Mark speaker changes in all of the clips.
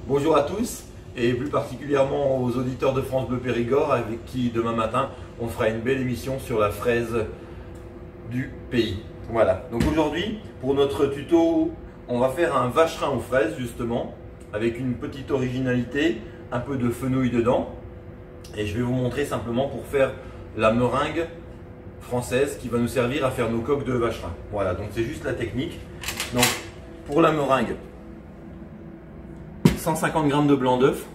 Speaker 1: Bonjour à tous et plus particulièrement aux auditeurs de France Bleu Périgord avec qui demain matin on fera une belle émission sur la fraise du pays. Voilà, donc aujourd'hui pour notre tuto on va faire un vacherin aux fraises justement avec une petite originalité, un peu de fenouil dedans et je vais vous montrer simplement pour faire la meringue française qui va nous servir à faire nos coques de vacherin. Voilà, donc c'est juste la technique. Donc pour la meringue, 150 g de blanc d'œuf,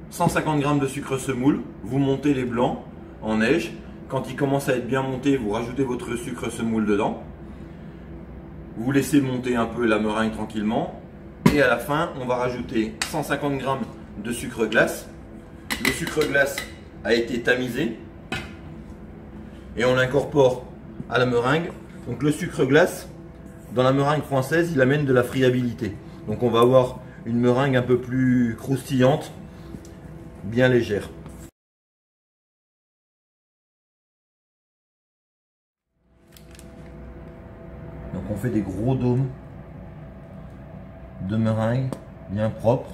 Speaker 1: 150 g de sucre semoule, vous montez les blancs en neige. Quand ils commencent à être bien montés, vous rajoutez votre sucre semoule dedans. Vous laissez monter un peu la meringue tranquillement. Et à la fin, on va rajouter 150 g de sucre glace. Le sucre glace a été tamisé. Et on l'incorpore à la meringue. Donc le sucre glace, dans la meringue française, il amène de la friabilité. Donc on va avoir une meringue un peu plus croustillante, bien légère. Donc on fait des gros dômes de meringue bien propres.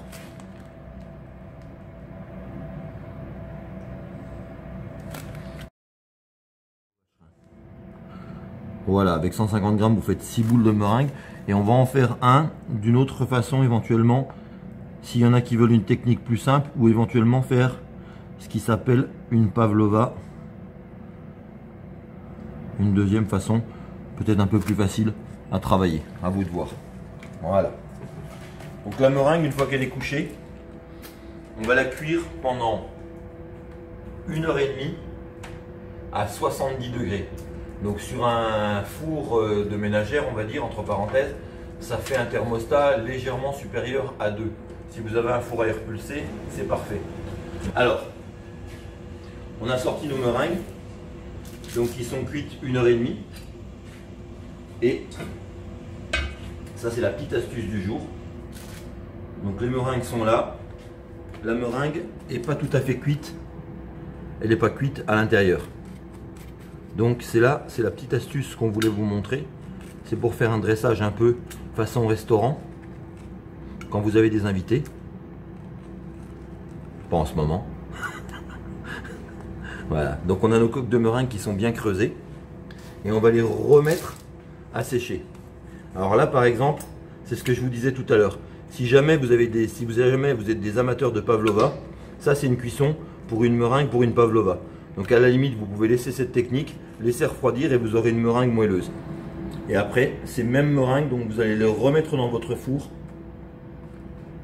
Speaker 1: Voilà, avec 150 g, vous faites 6 boules de meringue et on va en faire un d'une autre façon éventuellement, s'il y en a qui veulent une technique plus simple, ou éventuellement faire ce qui s'appelle une pavlova. Une deuxième façon, peut-être un peu plus facile à travailler, à vous de voir. Voilà. Donc la meringue, une fois qu'elle est couchée, on va la cuire pendant 1h30 à 70 degrés. Donc sur un four de ménagère, on va dire, entre parenthèses, ça fait un thermostat légèrement supérieur à 2. Si vous avez un four à air pulsé, c'est parfait. Alors, on a sorti nos meringues, donc qui sont cuites 1h30. Et ça, c'est la petite astuce du jour. Donc les meringues sont là. La meringue n'est pas tout à fait cuite. Elle n'est pas cuite à l'intérieur. Donc c'est là, c'est la petite astuce qu'on voulait vous montrer. C'est pour faire un dressage un peu façon restaurant. Quand vous avez des invités. Pas en ce moment. Voilà, donc on a nos coques de meringue qui sont bien creusées. Et on va les remettre à sécher. Alors là par exemple, c'est ce que je vous disais tout à l'heure. Si jamais vous êtes des amateurs de pavlova, ça c'est une cuisson pour une meringue, pour une pavlova. Donc à la limite, vous pouvez laisser cette technique, laisser refroidir et vous aurez une meringue moelleuse. Et après, ces mêmes meringues, donc vous allez les remettre dans votre four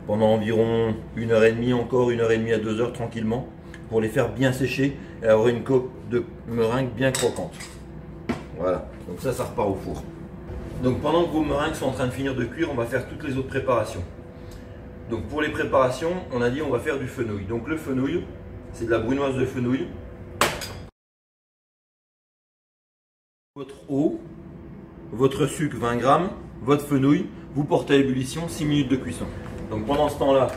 Speaker 1: pendant environ 1h30, encore 1h30 à 2h tranquillement, pour les faire bien sécher et avoir une coque de meringue bien croquante. Voilà, donc ça repart au four. Donc pendant que vos meringues sont en train de finir de cuire, on va faire toutes les autres préparations. Donc pour les préparations, on a dit on va faire du fenouil. Donc le fenouil, c'est de la brunoise de fenouil. Votre eau, votre sucre 20 g, votre fenouil, vous portez à ébullition 6 minutes de cuisson. Donc pendant ce temps-là,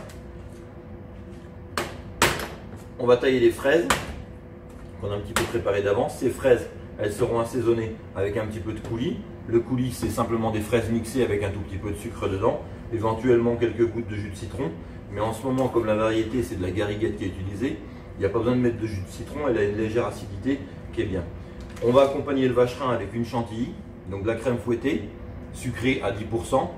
Speaker 1: on va tailler les fraises qu'on a un petit peu préparées d'avance. Ces fraises, elles seront assaisonnées avec un petit peu de coulis. Le coulis, c'est simplement des fraises mixées avec un tout petit peu de sucre dedans, éventuellement quelques gouttes de jus de citron. Mais en ce moment, comme la variété, c'est de la gariguette qui est utilisée, il n'y a pas besoin de mettre de jus de citron, elle a une légère acidité qui est bien. On va accompagner le vacherin avec une chantilly, donc de la crème fouettée, sucrée à 10%,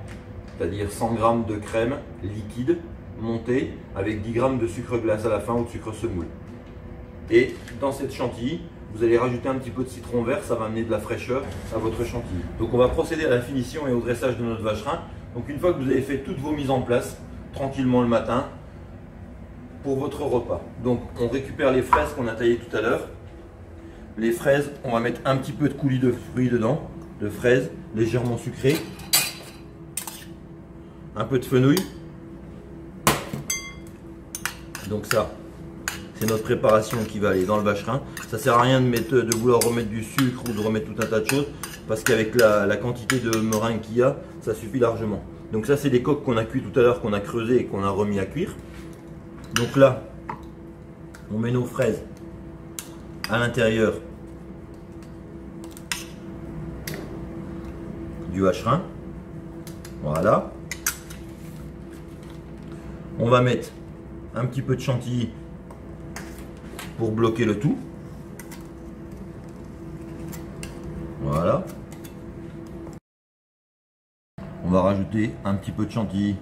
Speaker 1: c'est-à-dire 100 g de crème liquide, montée, avec 10 g de sucre glace à la fin ou de sucre semoule. Et dans cette chantilly, vous allez rajouter un petit peu de citron vert, ça va amener de la fraîcheur à votre chantilly. Donc on va procéder à la finition et au dressage de notre vacherin. Donc une fois que vous avez fait toutes vos mises en place, tranquillement le matin, pour votre repas. Donc on récupère les fraises qu'on a taillées tout à l'heure. Les fraises, on va mettre un petit peu de coulis de fruits dedans, de fraises légèrement sucrées, un peu de fenouil. Donc ça, c'est notre préparation qui va aller dans le vacherin. Ça sert à rien de vouloir remettre du sucre ou de remettre tout un tas de choses, parce qu'avec la quantité de meringue qu'il y a, ça suffit largement. Donc ça, c'est des coques qu'on a cuit tout à l'heure, qu'on a creusées et qu'on a remis à cuire. Donc là, on met nos fraises à l'intérieur du vacherin. Voilà. On va mettre un petit peu de chantilly pour bloquer le tout. Voilà. On va rajouter un petit peu de chantilly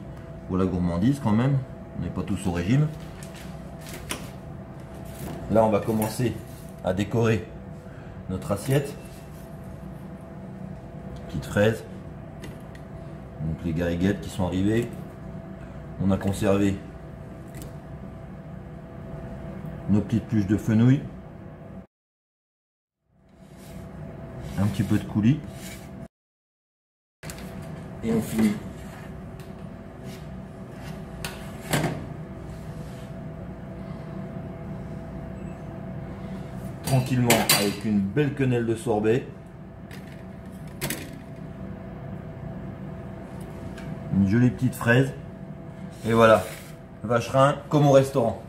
Speaker 1: pour la gourmandise quand même. On n'est pas tous au régime. Là, on va commencer à décorer notre assiette. Petites fraises. Donc les gariguettes qui sont arrivées. On a conservé nos petites pluches de fenouil. Un petit peu de coulis. Et on finit tranquillement avec une belle quenelle de sorbet. Une jolie petite fraise. Et voilà, vacherin comme au restaurant.